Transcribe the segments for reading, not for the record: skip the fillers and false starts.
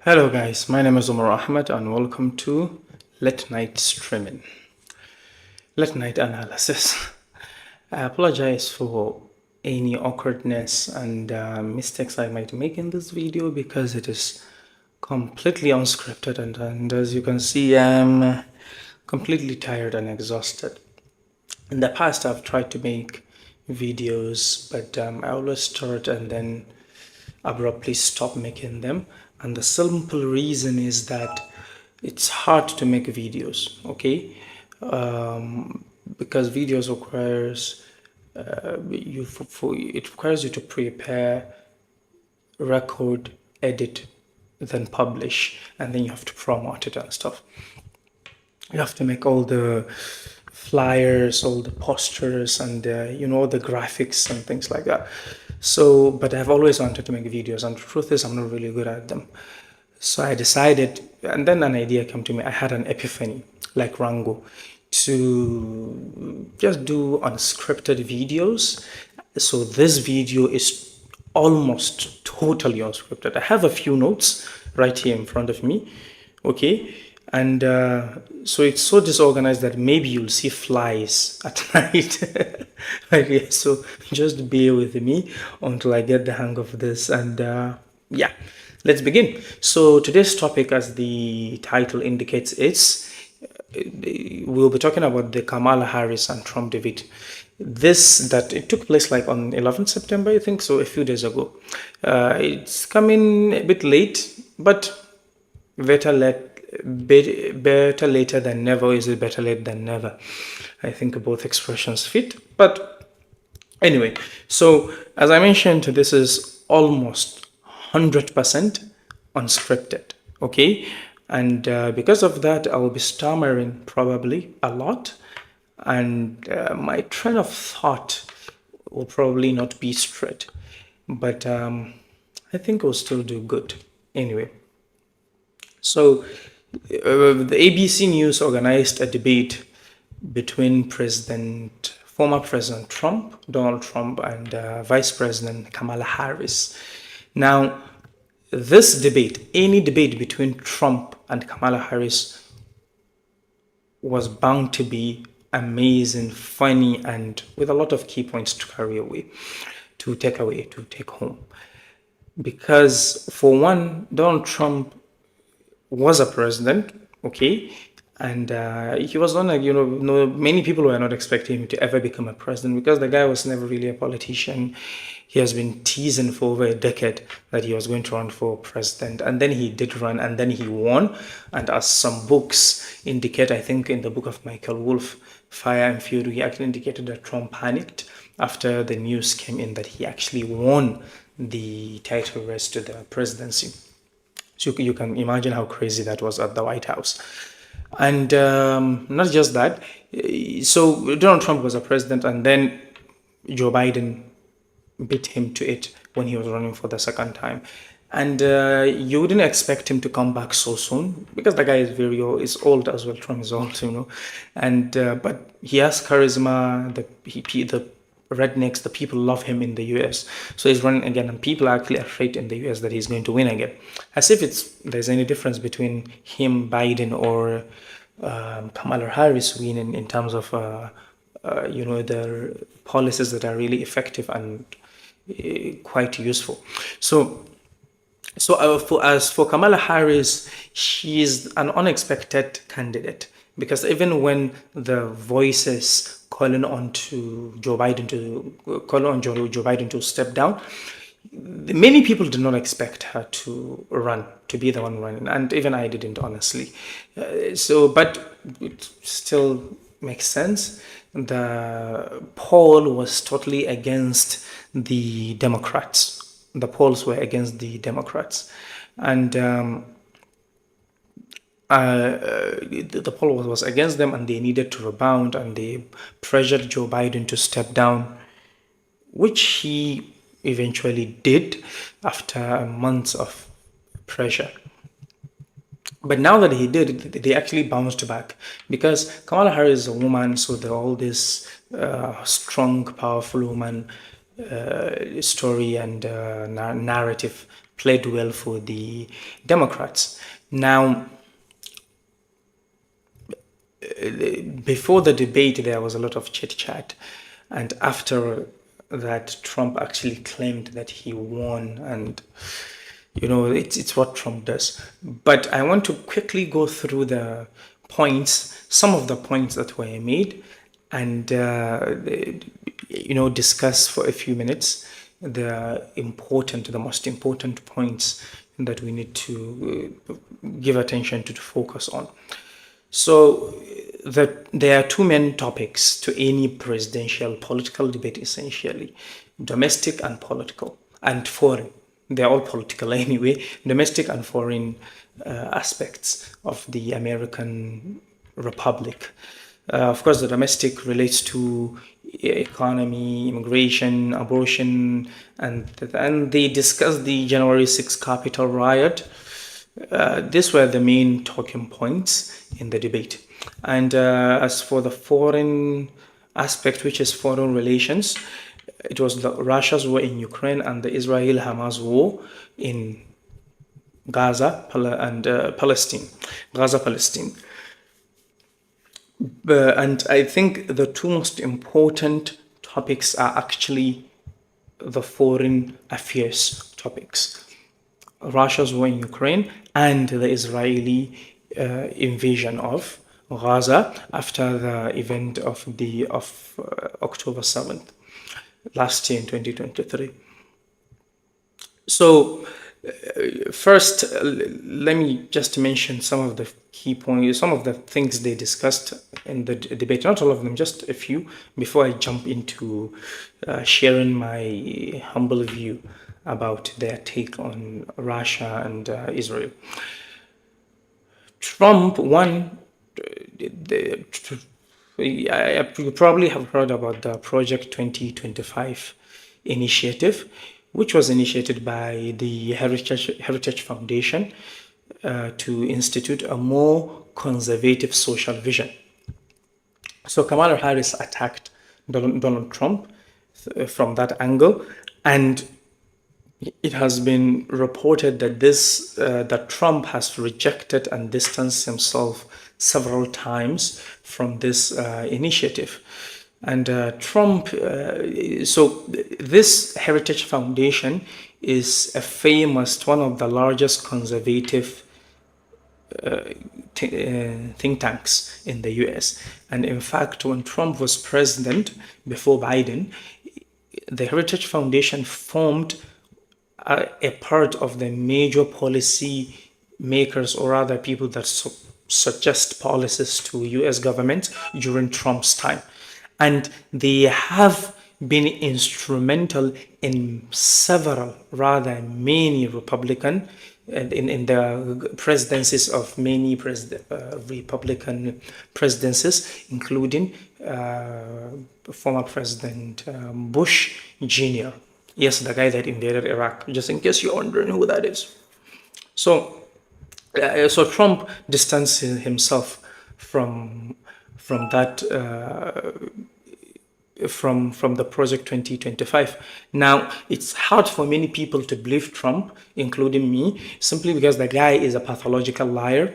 Hello guys, my name is Omar Ahmed and welcome to Late Night Streaming, Late Night Analysis. I apologize for any awkwardness and mistakes I might make in this video because it is completely unscripted and as you can see I'm completely tired and exhausted. In the past I've tried to make videos but I always start and then abruptly stop making them, and the simple reason is that it's hard to make videos, okay? Because videos requires it requires you to prepare, record, edit, then publish, and then you have to promote it and stuff. You have to make all the flyers, all the posters, and the graphics and things like that. So, but I've always wanted to make videos, and the truth is, I'm not really good at them. So I decided, and then an idea came to me. I had an epiphany, like Rango, to just do unscripted videos. So this video is almost totally unscripted. I have a few notes right here in front of me, okay? And so it's so disorganized that maybe you'll see flies at night. Okay, so just bear with me until I get the hang of this. And yeah, let's begin. So today's topic, as the title indicates, we'll be talking about the Kamala Harris and Trump debate. It took place like on 11th September, I think, so a few days ago. It's coming a bit late, but better later than never. Is it better late than never? I think both expressions fit. But anyway, so as I mentioned, this is almost 100% unscripted, okay? And because of that, I will be stammering probably a lot, and my train of thought will probably not be straight, but I think we'll still do good anyway. So the ABC News organized a debate between former President Donald Trump, and Vice President Kamala Harris. Now, this debate, any debate between Trump and Kamala Harris, was bound to be amazing, funny, and with a lot of key points to take home. Because for one, Donald Trump was a president, okay, and he was not like, many people were not expecting him to ever become a president because the guy was never really a politician. He has been teasing for over a decade that he was going to run for president, and then he did run, and then he won. And as some books indicate, I think in the book of Michael Wolff, Fire and Fury, he actually indicated that Trump panicked after the news came in that he actually won the title race to the presidency. So you can imagine how crazy that was at the White House. And not just that, so Donald Trump was a president, and then Joe Biden beat him to it when he was running for the second time. And you wouldn't expect him to come back so soon because the guy is old as well. Trump is old, and but he has charisma. The rednecks, the people love him in the US. So he's running again, and people are actually afraid in the US that he's going to win again. As if there's any difference between him, Biden, or Kamala Harris winning in terms of the policies that are really effective and quite useful. So as for Kamala Harris, she's an unexpected candidate because even when the voices calling on Joe Biden to step down, many people did not expect her to be the one running, and even I didn't, honestly. But it still makes sense. The poll was totally against the Democrats. The polls were against the Democrats, and the poll was against them, and they needed to rebound, and they pressured Joe Biden to step down, which he eventually did after months of pressure. But now that he did, they actually bounced back because Kamala Harris is a woman, so they're all this strong, powerful woman. story and narrative played well for the Democrats. Now, before the debate, there was a lot of chit chat, and after that, Trump actually claimed that he won, and it's what Trump does. But I want to quickly go through the points, some of the points that were made, and discuss for a few minutes the most important points that we need to give attention to focus on. So there are two main topics to any presidential political debate, essentially: domestic and political, and foreign. They're all political anyway, domestic and foreign aspects of the American Republic. Of course, the domestic relates to economy, immigration, abortion, and they discussed the January 6th Capitol riot. These were the main talking points in the debate. And as for the foreign aspect, which is foreign relations, it was Russia's war in Ukraine and the Israel-Hamas war in Gaza and Palestine. And I think the two most important topics are actually the foreign affairs topics: Russia's war in Ukraine and the Israeli invasion of Gaza after the event of October 7th last year in 2023. So first, let me just mention some of the key points, some of the things they discussed in the debate. Not all of them, just a few, before I jump into sharing my humble view about their take on Russia and Israel. Trump won. You probably have heard about the Project 2025 initiative, which was initiated by the Heritage Foundation to institute a more conservative social vision. So Kamala Harris attacked Donald Trump from that angle, and it has been reported that that Trump has rejected and distanced himself several times from this initiative. And Trump, so this Heritage Foundation is one of the largest conservative think tanks in the US. And in fact, when Trump was president, before Biden, the Heritage Foundation formed a part of the major policy makers, or rather people that suggest policies to US government during Trump's time. And they have been instrumental in many Republican, in the presidencies of many Republican presidencies, including former President Bush Jr. Yes, the guy that invaded Iraq, just in case you're wondering who that is. So Trump distanced himself from that, from the Project 2025. Now, it's hard for many people to believe Trump, including me, simply because the guy is a pathological liar,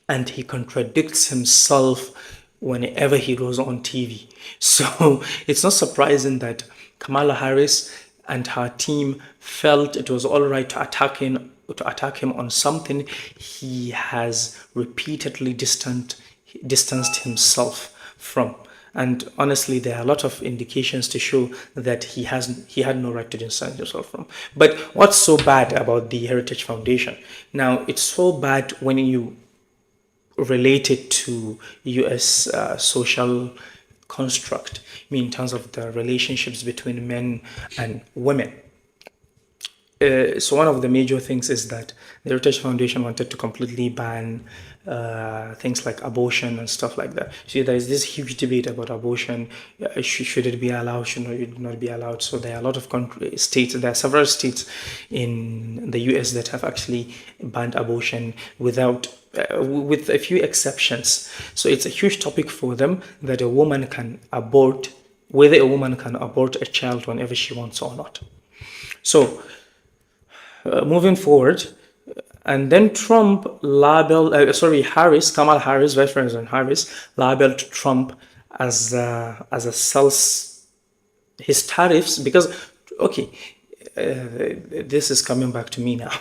and he contradicts himself whenever he goes on TV. So it's not surprising that Kamala Harris and her team felt it was all right to attack him on something he has repeatedly distanced himself from. And honestly, there are a lot of indications to show that he had no right to distance himself from. But what's so bad about the Heritage Foundation? Now, it's so bad when you relate it to U.S. Social construct, in terms of the relationships between men and women. So one of the major things is that the Heritage Foundation wanted to completely ban things like abortion and stuff like that. See, there is this huge debate about abortion. Should it be allowed? Should it not be allowed? So there are a lot of states. There are several states in the U.S. that have actually banned abortion with a few exceptions. So it's a huge topic for them that a woman can abort whether a woman can abort a child whenever she wants or not. So, moving forward, and then Trump labeled, Kamala Harris, Vice President Harris, labeled Trump as a sells his tariffs because, okay, this is coming back to me now.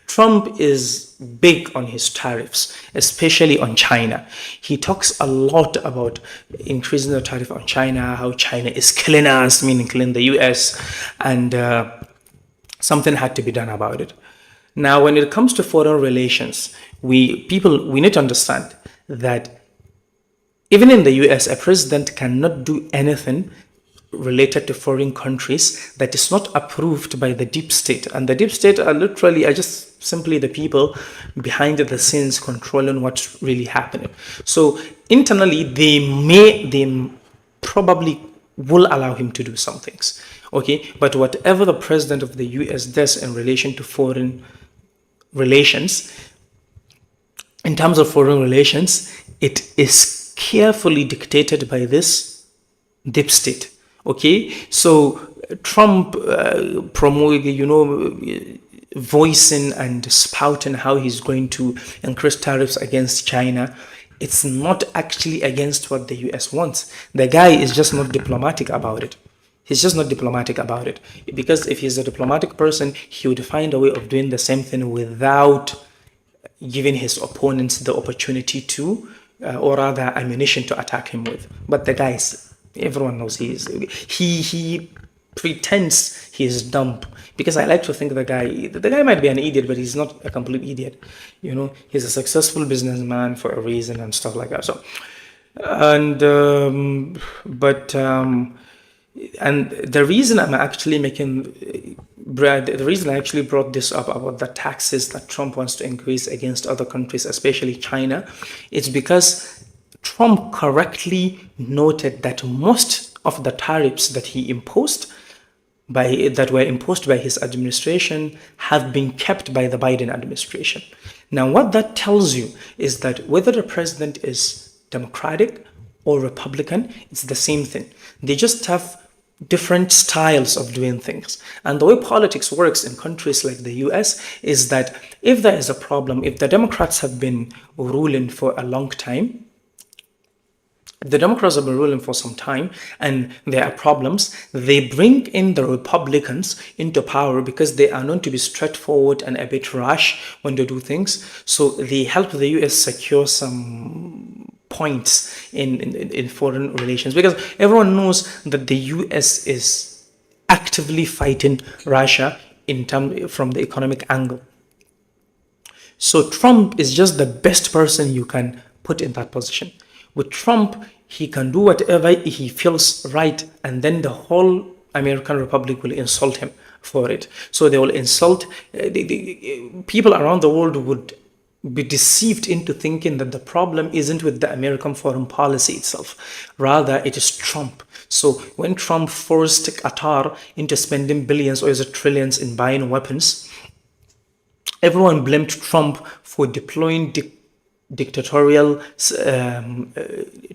Trump is big on his tariffs, especially on China. He talks a lot about increasing the tariff on China, how China is killing us, meaning killing the US, and something had to be done about it. Now, when it comes to foreign relations, we need to understand that even in the US, a president cannot do anything related to foreign countries that is not approved by the deep state. And the deep state are just simply the people behind the scenes controlling what's really happening. So internally, they probably will allow him to do some things. Okay, but whatever the president of the US does in relation to foreign relations, in terms of foreign relations, it is carefully dictated by this deep state. Okay, so Trump voicing and spouting how he's going to increase tariffs against China, it's not actually against what the US wants. The guy is just not diplomatic about it. He's just not diplomatic about it. Because if he's a diplomatic person, he would find a way of doing the same thing without giving his opponents the opportunity to, or rather ammunition to attack him with. But the guys, everyone knows he pretends he is dumb, because I like to think the guy might be an idiot, but he's not a complete idiot. He's a successful businessman for a reason and stuff like that. So, and the reason I'm actually the reason I actually brought this up about the taxes that Trump wants to increase against other countries, especially China, it's because Trump correctly noted that most of the tariffs that he that were imposed by his administration have been kept by the Biden administration. Now, what that tells you is that whether the president is Democratic or Republican, it's the same thing. They just have different styles of doing things. And the way politics works in countries like the US is that if there is a problem, if the Democrats have been ruling for a long time, the Democrats have been ruling for some time and there are problems, they bring in the Republicans into power because they are known to be straightforward and a bit rash when they do things. So they help the US secure some points in foreign relations, because everyone knows that the US is actively fighting Russia from the economic angle. So Trump is just the best person you can put in that position. With Trump, he can do whatever he feels right, and then the whole American Republic will insult him for it. So they will insult, people around the world would be deceived into thinking that the problem isn't with the American foreign policy itself. Rather, it is Trump. So when Trump forced Qatar into spending billions, or is it trillions, in buying weapons, everyone blamed Trump for deploying dictatorial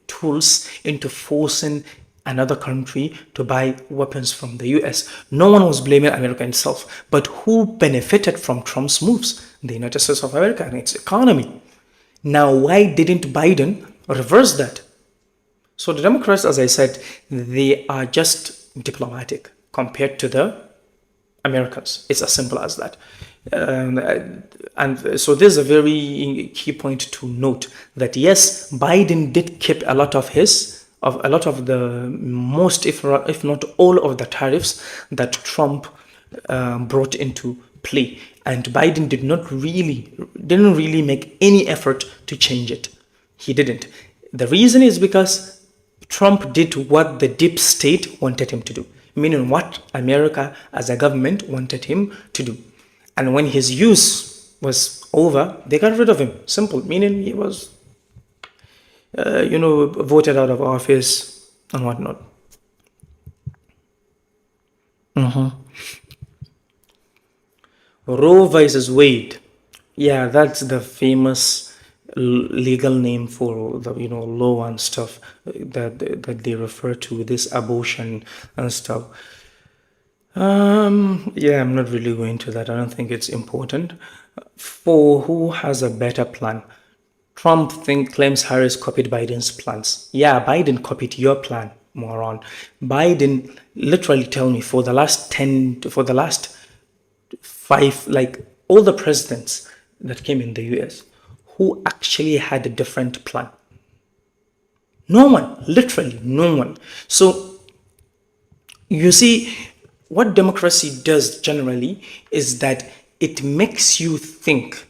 tools into forcing another country to buy weapons from the US. No one was blaming America itself. But who benefited from Trump's moves? The United States of America and its economy. Now, why didn't Biden reverse that? So the Democrats, as I said, they are just diplomatic compared to the Americans. It's as simple as that. And so there's a very key point to note that yes, Biden did keep a lot of the most, if not all of the tariffs that Trump brought into play, and Biden didn't really make any effort to change it. He didn't. The reason is because Trump did what the deep state wanted him to do, meaning what America as a government wanted him to do. And when his use was over, they got rid of him. Simple, meaning he was voted out of office and whatnot. Roe versus Wade. Yeah, that's the famous legal name for the law and stuff that they refer to, this abortion and stuff. Yeah, I'm not really going to that. I don't think it's important. For who has a better plan? Trump claims Harris copied Biden's plans. Yeah, Biden copied your plan, moron. Biden, literally tell me, for the last 5, like all the presidents that came in the US, who actually had a different plan? No one, literally no one. So you see, what democracy does generally is that it makes you think,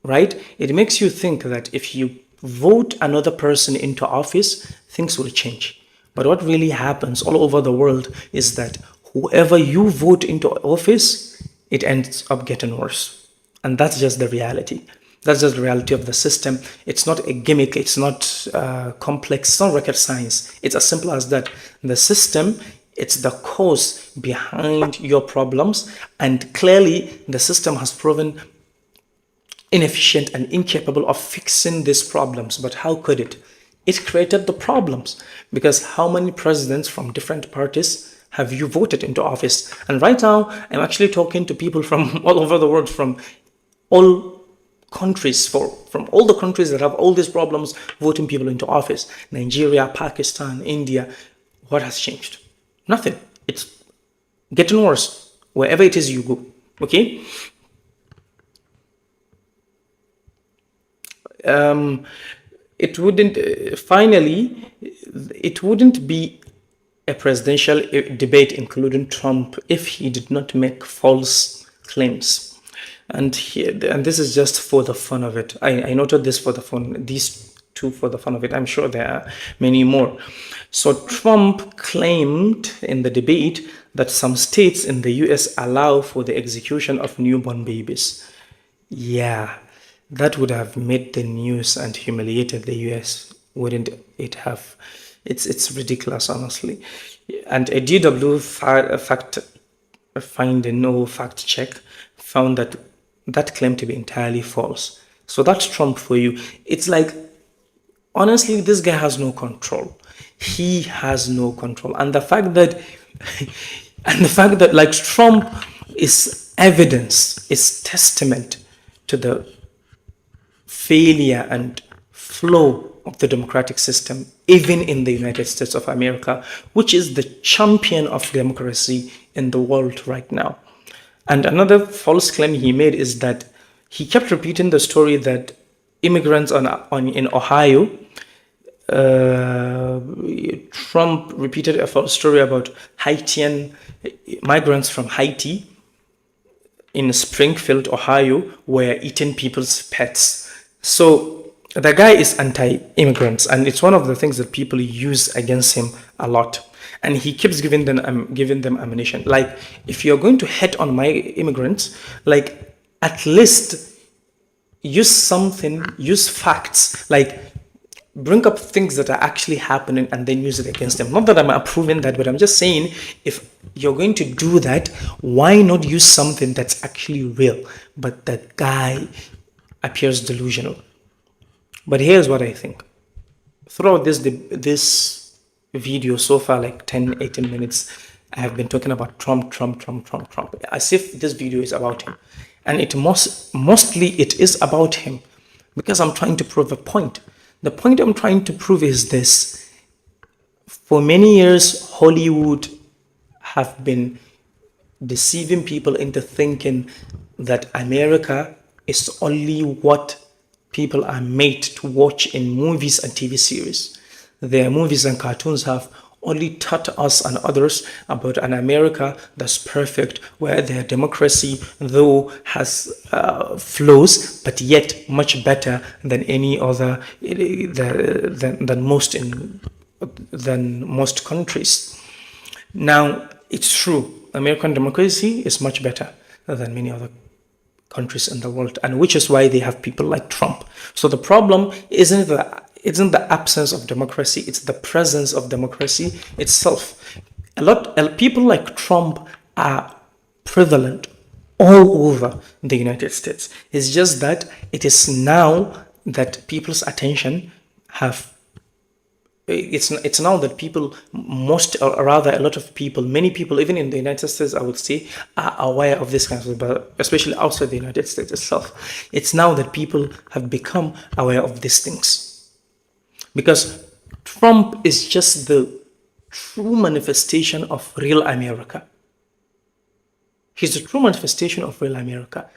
right? It makes you think that if you vote another person into office, things will change. But what really happens all over the world is that whoever you vote into office, it ends up getting worse. And that's just the reality. That's just the reality of the system. It's not a gimmick. It's not complex. It's not rocket science. It's as simple as that. The system, it's the cause behind your problems. And clearly, the system has proven inefficient and incapable of fixing these problems. But how could it? It created the problems, because how many presidents from different parties have you voted into office? And right now, I'm actually talking to people from all over the world, from all countries, from all the countries that have all these problems voting people into office. Nigeria, Pakistan, India. What has changed? Nothing. It's getting worse wherever it is you go. Okay? It wouldn't be a presidential debate including Trump if he did not make false claims. And this is just for the fun of it. I noted this for the fun, these two for the fun of it. I'm sure there are many more. So Trump claimed in the debate that some states in the US allow for the execution of newborn babies. Yeah, that would have made the news and humiliated the US, wouldn't it have? It's ridiculous, honestly. And a DW fact check found that claim to be entirely false. So that's Trump for you. It's like, honestly, this guy has no control. He has no control. And the fact that like Trump is evidence, is testament to the failure and flaw of the democratic system, even in the United States of America, which is the champion of democracy in the world right now. And another false claim he made is that he kept repeating the story that immigrants in Ohio, Trump repeated a false story about Haitian migrants from Haiti in Springfield, Ohio, were eating people's pets. So the guy is anti-immigrants, and it's one of the things that people use against him a lot. And he keeps giving them ammunition. Like, if you're going to hate on my immigrants, like, at least use facts, like bring up things that are actually happening and then use it against them. Not that I'm approving that, but I'm just saying, if you're going to do that, why not use something that's actually real? But the guy appears delusional. But here's what I think. Throughout this video so far, like 10-18 minutes, I have been talking about Trump, as if this video is about him. And mostly it is about him, because I'm trying to prove a point. The point I'm trying to prove is this. For many years, Hollywood have been deceiving people into thinking that America is only what people are made to watch in movies and TV series. Their movies and cartoons have only taught us and others about an America that's perfect, where their democracy, though, has flaws, but yet much better than any other, than most countries. Now, it's true, American democracy is much better than many other countries in the world, and which is why they have people like Trump. So the problem isn't the absence of democracy, it's the presence of democracy itself. People like Trump are prevalent all over the United States. It's just that it is now that people's attention have it's now that people, most or rather a lot of people, many people even in the United States, I would say, are aware of this kind of stuff, but especially outside the United States itself. It's now that people have become aware of these things, because Trump is just the true manifestation of real America. He's the true manifestation of real America.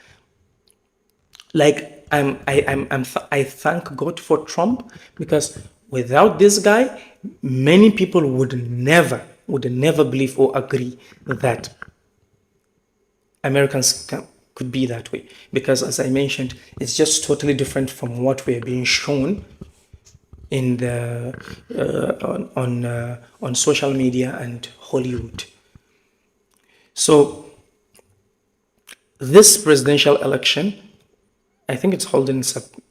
Like I thank God for Trump, because without this guy, many people would never believe or agree that Americans could be that way. Because as I mentioned, it's just totally different from what we're being shown in the on social media and Hollywood. So this presidential election, I think it's held in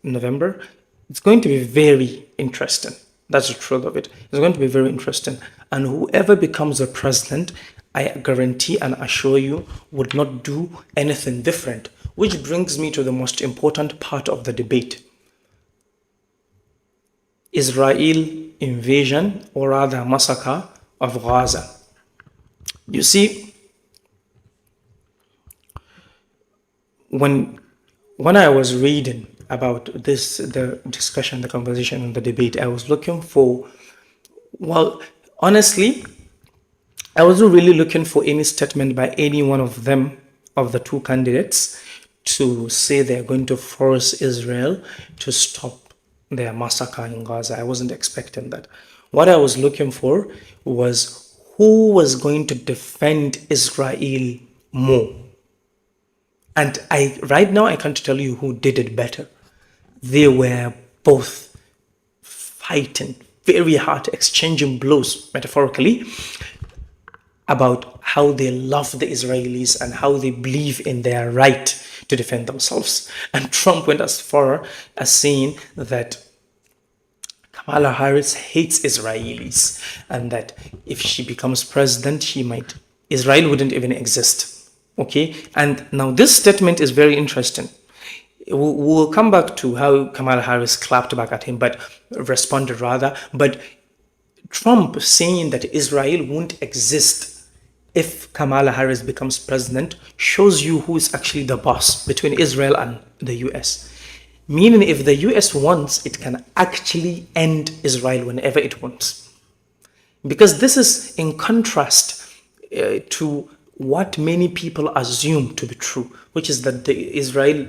November. It's going to be very interesting. That's the truth of it. It's going to be very interesting. And whoever becomes the president, I guarantee and assure you, would not do anything different. Which brings me to the most important part of the debate. Israel invasion, or rather massacre, of Gaza. You see, when I was reading about this, the discussion, the conversation, and the debate, I was looking for, well, honestly, I wasn't really looking for any statement by any one of them, of the two candidates, to say they're going to force Israel to stop their massacre in Gaza. I wasn't expecting that. What I was looking for was who was going to defend Israel more. And right now I can't tell you who did it better. They were both fighting very hard, exchanging blows, metaphorically, about how they love the Israelis and how they believe in their right to defend themselves. And Trump went as far as saying that Kamala Harris hates Israelis, and that if she becomes president, Israel wouldn't even exist. Okay? And now this statement is very interesting. We'll come back to how Kamala Harris clapped back at him, but responded rather. But Trump saying that Israel won't exist if Kamala Harris becomes president shows you who is actually the boss between Israel and the US. Meaning, if the US wants, it can actually end Israel whenever it wants. Because this is in contrast to what many people assume to be true, which is that Israel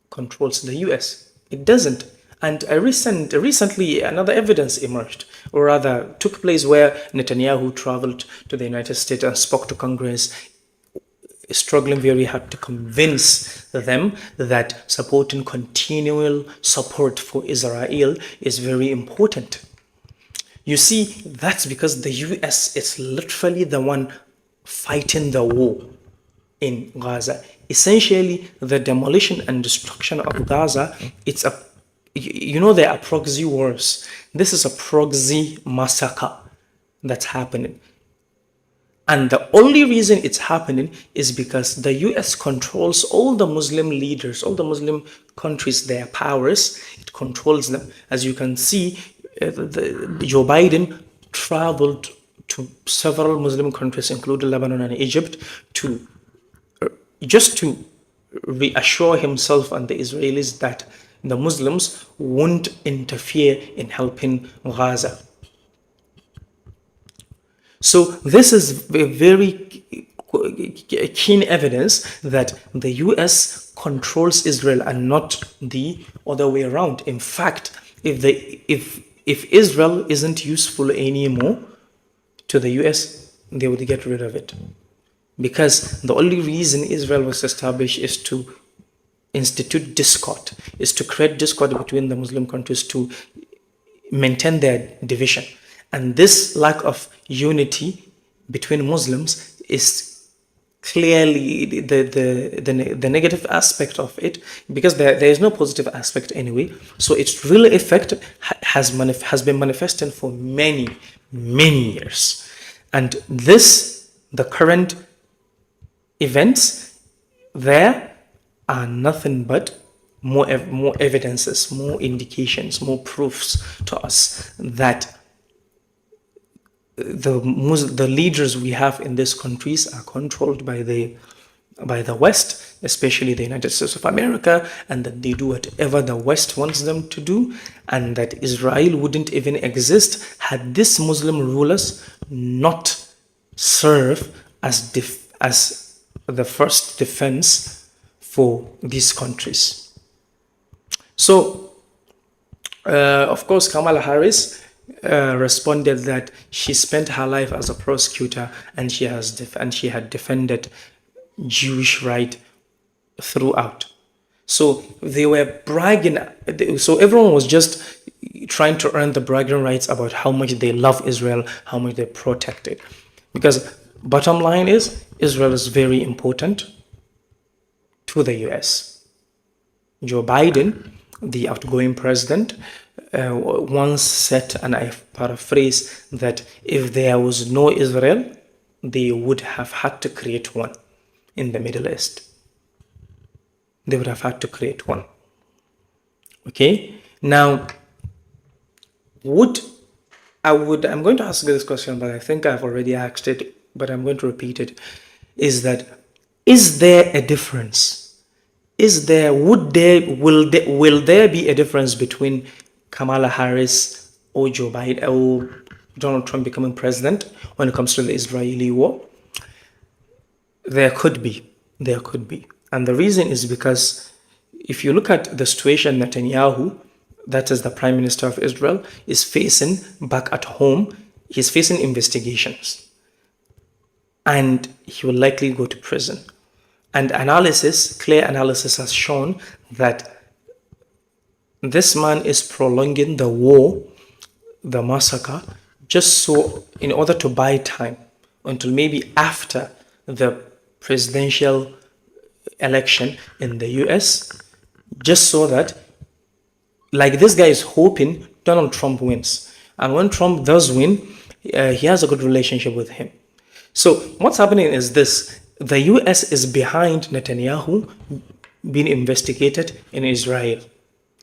controls the US. It doesn't. And recently, another evidence emerged, or rather took place, where Netanyahu traveled to the United States and spoke to Congress, struggling very hard to convince them that supporting continual support for Israel is very important. You see, that's because the US is literally the one fighting the war in Gaza. Essentially, the demolition and destruction of Gaza, there are proxy wars. This is a proxy massacre that's happening. And the only reason it's happening is because the US controls all the Muslim leaders, all the Muslim countries, their powers. It controls them. As you can see, Joe Biden traveled to several Muslim countries, including Lebanon and Egypt, just to reassure himself and the Israelis that the Muslims won't interfere in helping Gaza. So this is a very keen evidence that the US controls Israel and not the other way around. In fact, if Israel isn't useful anymore to the US, they would get rid of it. Because the only reason Israel was established is to institute discord, is to create discord between the Muslim countries, to maintain their division. And this lack of unity between Muslims is clearly the negative aspect of it, because there is no positive aspect anyway. So its real effect has been manifesting for many years. And the current events there are nothing but more evidences, more indications, more proofs to us that the leaders we have in these countries are controlled by the West, especially the United States of America, and that they do whatever the West wants them to do, and that Israel wouldn't even exist had these Muslim rulers not serve as the first defense for these countries. So, of course, Kamala Harris responded that she spent her life as a prosecutor, and she had defended Jewish right throughout. So they were bragging. So everyone was just trying to earn the bragging rights about how much they love Israel, how much they protect it. Because bottom line is, Israel is very important to the US. Joe Biden, the outgoing president, once said, and I paraphrase, that if there was no Israel, they would have had to create one in the Middle East. They would have had to create one. Okay? Now, I'm going to ask you this question, but I think I've already asked it, but I'm going to repeat it, is there a difference? Will there be a difference between Kamala Harris or Joe Biden or Donald Trump becoming president when it comes to the Israeli war? There could be. And the reason is because if you look at the situation Netanyahu, that is the Prime Minister of Israel, is facing back at home, he's facing investigations. And he will likely go to prison. And clear analysis has shown that this man is prolonging the war, the massacre, just so in order to buy time until maybe after the presidential election in the US, just so that, like, this guy is hoping Donald Trump wins. And when Trump does win, he has a good relationship with him. So what's happening is this: the US is behind Netanyahu being investigated in Israel.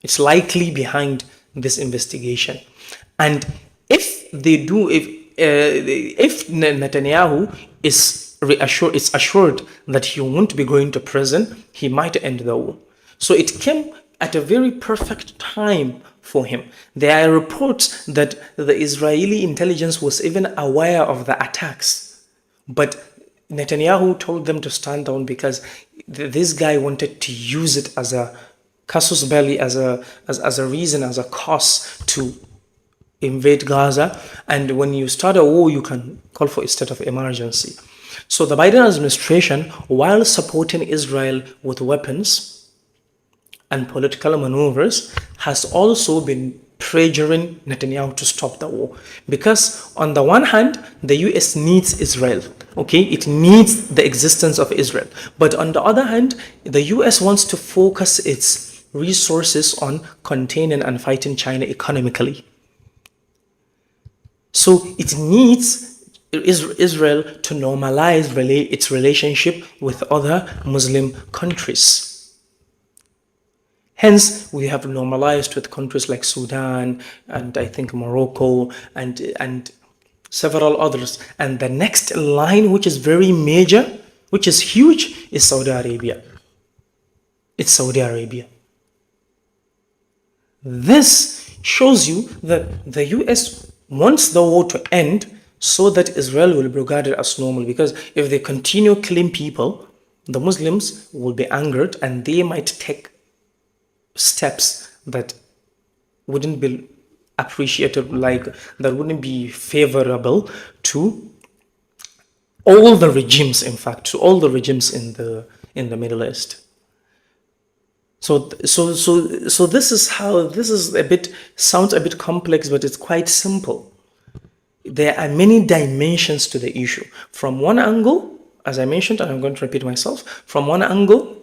It's likely behind this investigation. And if Netanyahu is assured that he won't be going to prison, he might end the war. So it came at a very perfect time for him. There are reports that the Israeli intelligence was even aware of the attacks, but Netanyahu told them to stand down because this guy wanted to use it as a casus belli, as a reason, as a cause to invade Gaza. And when you start a war, you can call for a state of emergency. So the Biden administration, while supporting Israel with weapons and political maneuvers, has also been pressuring Netanyahu to stop the war. Because on the one hand, the US needs Israel. Okay, it needs the existence of Israel. But on the other hand, the US wants to focus its resources on containing and fighting China economically. So it needs Israel to normalize its relationship with other Muslim countries. Hence, we have normalized with countries like Sudan and I think Morocco and several others. And the next line, which is very major, which is huge, is Saudi Arabia. It's Saudi Arabia. This shows you that the US wants the war to end so that Israel will be regarded as normal. Because if they continue killing people, the Muslims will be angered and they might take steps that wouldn't be appreciated, like that wouldn't be favorable to all the regimes, in fact, to all the regimes in the Middle East. So this is sounds a bit complex, but it's quite simple. There are many dimensions to the issue. From one angle, as I mentioned, and I'm going to repeat myself, from one angle,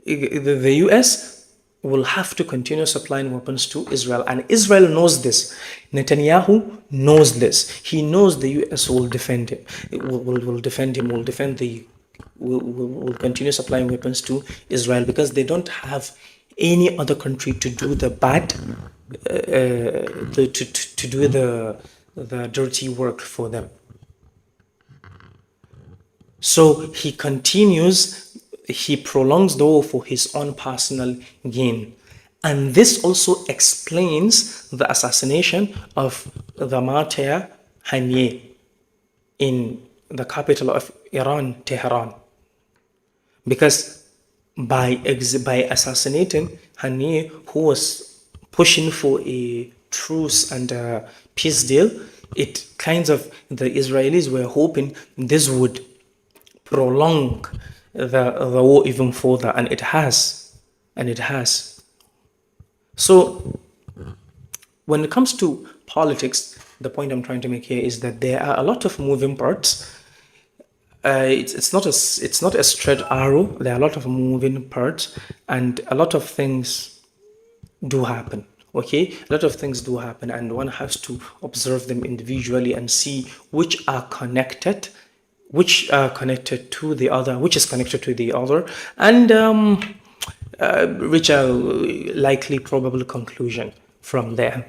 the US will have to continue supplying weapons to Israel, and Israel knows this. Netanyahu knows this. He knows the US will defend him. Will defend the will continue supplying weapons to Israel because they don't have any other country to do the bad, to do the dirty work for them. So he continues, he prolongs the war for his own personal gain. And this also explains the assassination of the martyr Haniyeh in the capital of Iran, Tehran. Because by assassinating Haniyeh, who was pushing for a truce and a peace deal, it kind of, the Israelis were hoping this would prolong the war even further, and it has. So when it comes to politics, the point I'm trying to make here is that there are a lot of moving parts. It's not a straight arrow. There are a lot of moving parts, and a lot of things do happen. Okay, a lot of things do happen, and one has to observe them individually and see which are connected, which are connected to the other, which is connected to the other, and reach a likely probable conclusion from there.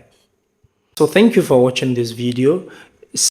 So thank you for watching this video.